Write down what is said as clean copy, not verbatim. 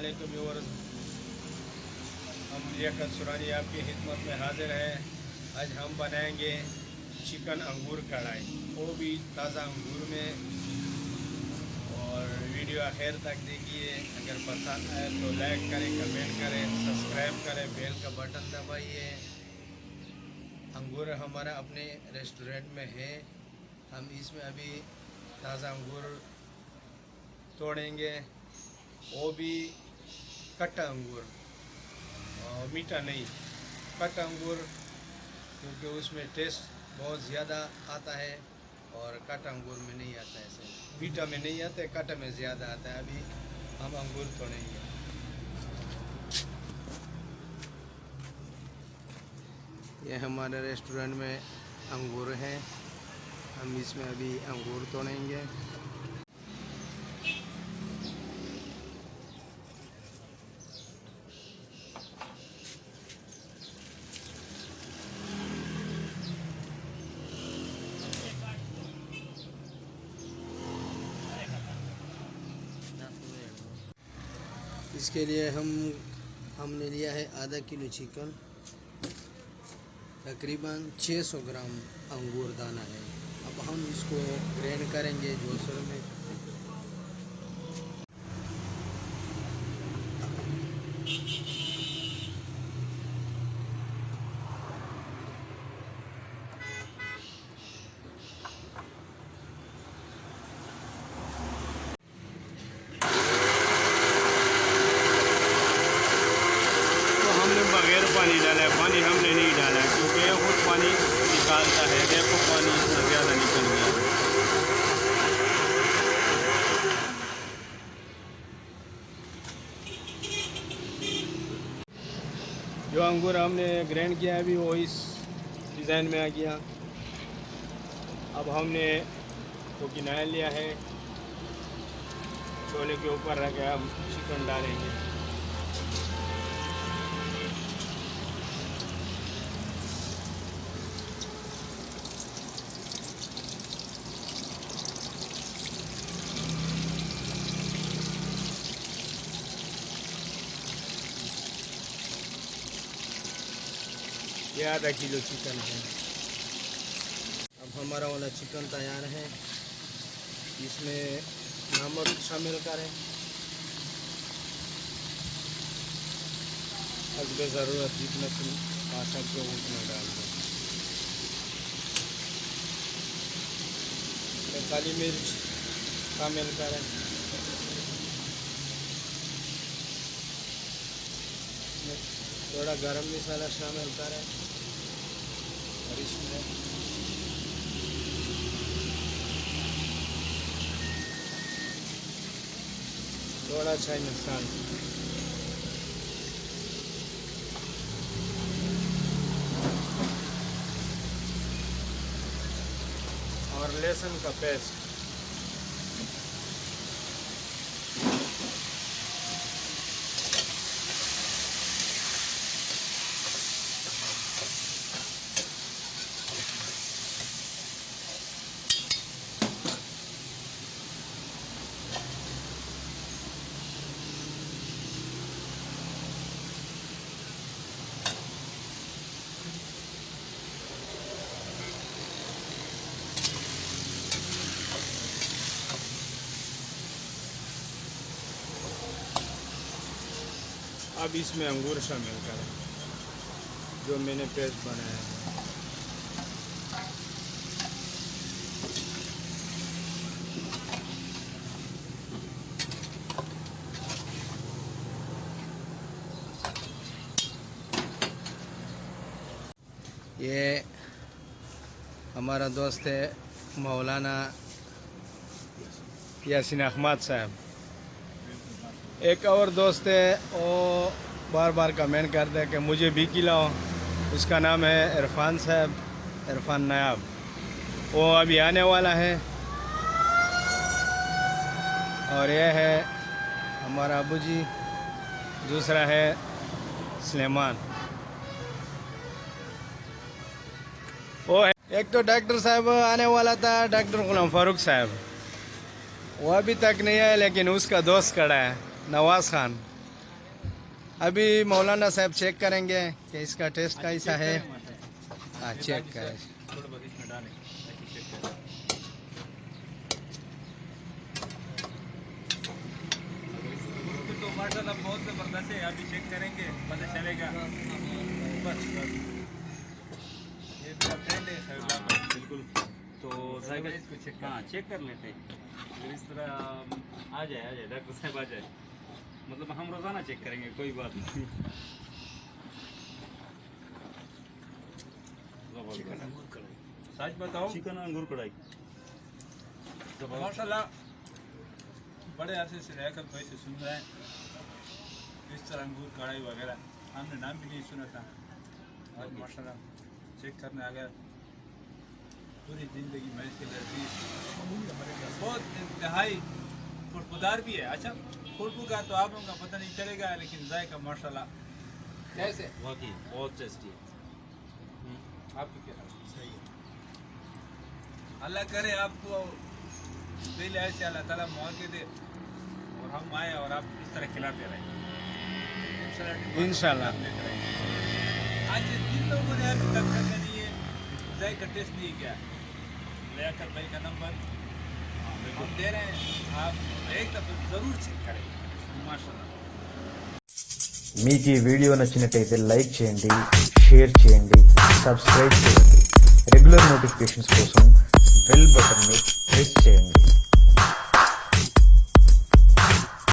अस्सलामुअलैकुम व्यूअर्स, हम लियाकत सुरानी आपकी खिदमत में हाजिर है। आज हम बनाएंगे चिकन अंगूर कढ़ाई, वो भी ताज़ा अंगूर में। और वीडियो आखिर तक देखिए। अगर पसंद आए तो लाइक करें, कमेंट करें, सब्सक्राइब करें, बेल का बटन दबाइए। अंगूर हमारा अपने रेस्टोरेंट में है। हम इसमें अभी ताज़ा अंगूर तोड़ेंगे, वो भी कट्टा अंगूर, मीठा नहीं, कट्टा अंगूर, क्योंकि उसमें टेस्ट बहुत ज़्यादा आता है और कट्टा अंगूर में नहीं आता है। ऐसे मीठा में नहीं आता है, कट्टा में ज़्यादा आता है। अभी हम अंगूर तोड़ेंगे। ये हमारे रेस्टोरेंट में अंगूर है, हम इसमें अभी अंगूर तोड़ेंगे। इसके लिए हमने लिया है आधा किलो चिकन, तकरीबन 600 ग्राम अंगूर दाना है। अब हम इसको ग्राइंड करेंगे जूसर में। बगैर पानी डाला है, पानी हमने नहीं डाला है क्योंकि ये खुद पानी निकालता है। देखो पानी इतना ज़्यादा निकल गया। जो अंगूर हमने ग्राइंड किया है अभी वो इस डिज़ाइन में आ गया। अब हमने वो किनारा लिया है, छोले के ऊपर रख के हम चिकन डालेंगे। ये आधा किलो चिकन है। अब हमारा वाला चिकन तैयार है। इसमें नमक शामिल करें, हस्बे ज़रूरत जितना तुम खा सकते हो उतना डाल दो। काली मिर्च शामिल करें, थोड़ा गरम मसाला शामिल करें और इसमें थोड़ा चाइनीज सॉल्ट और लहसुन का पेस्ट। अब इसमें अंगूर शामिल करें जो मैंने पेस्ट बनाया है। ये हमारा दोस्त है मौलाना यासीन अहमद साहब। एक और दोस्त है, वो बार बार कमेंट करते हैं कि मुझे भी खिलाओ। उसका नाम है इरफान साहब, इरफान नायाब। वो अभी आने वाला है। और यह है हमारा अबू जी, दूसरा है सुलेमान। वो है एक तो डॉक्टर साहब आने वाला था, डॉक्टर गुलाम फारूक साहब, वो अभी तक नहीं आया, लेकिन उसका दोस्त खड़ा है नवाज खान। अभी मौलाना साहब चेक करेंगे कि इसका टेस्ट कैसा है। हाँ चेक करें। तो माशाल्लाह बहुत ज़बरदस्त है। अभी चेक करेंगे पता चलेगा। बस ये मेरा फ्रेंड है सर। बिल्कुल। तो जायका इसको चेक चेक कर लेते हैं। अगर इस तरह आ जाए डॉक्टर साहब आ जाए, मतलब हम रोज़ाना चेक करेंगे, कोई बात नहीं। सच बताओ, चिकन अंगूर कढ़ाई माशाल्लाह बड़े अरसे से रहकर भाई से सुन रहे हैं इस तरह अंगूर कढ़ाई वगैरह, हमने नाम भी नहीं सुना था। आज माशाल्लाह चेक करने आ गया। पूरी ज़िंदगी मैं इसके लड़की बहुत इंतहाई खुशबूदार भी है। अच्छा खुशबू का तो आप लोगों का पता नहीं चलेगा, लेकिन जायका माशाल्लाह कैसे वाकई बहुत टेस्टी है। आपकी क्या सही है। अल्लाह करे आपको दिल ऐसे अल्लाह ताला मौके दे और हम आए और आप इस तरह खिलाते रहे इंशाल्लाह। आज जिन लोगों ने अभी तक ये जायका टेस्ट नहीं किया, लियाकत भाई का नंबर हम दे रहे हैं, आप एक दफा जरूर चेक करें माशाल्लाह। మీకు ఈ వీడియో నచ్చినట్లయితే లైక్ చేయండి, షేర్ చేయండి, సబ్స్క్రైబ్ చేయండి. రెగ్యులర్ నోటిఫికేషన్స్ కోసం బెల్ బటన్ని ప్రెస్ చేయండి.